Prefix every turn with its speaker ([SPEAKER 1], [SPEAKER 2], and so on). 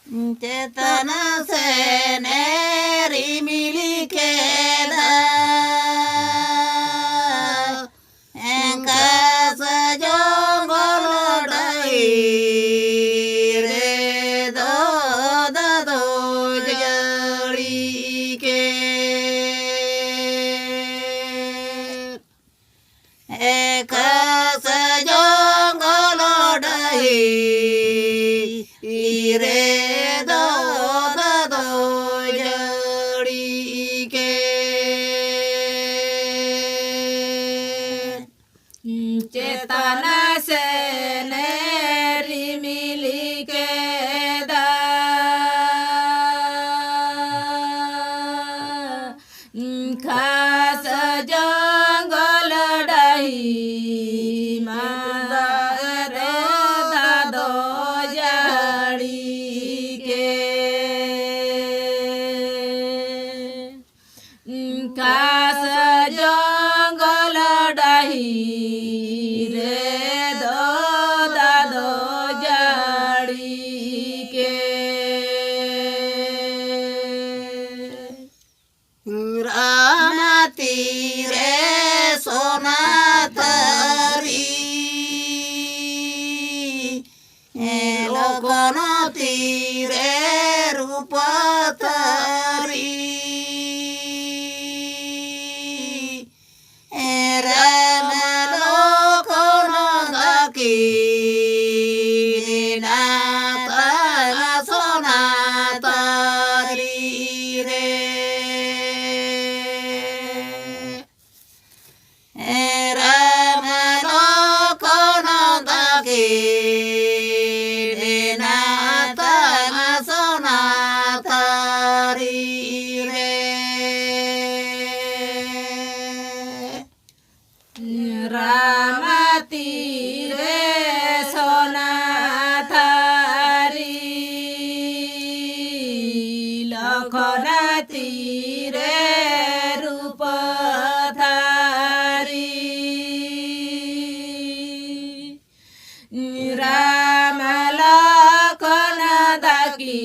[SPEAKER 1] चेतन से नेरी मिली के चेतन से नेरी मिली के खास जंगल डही मार दादो जड़ी के खास जंगल डही तीरे सोना तरी लोकन तीरे रूप तरी राम लोकन दाकी सोना तरी रे राम तीरे सोना थारी लखन तीरे रूप थारी राम लखन दाकी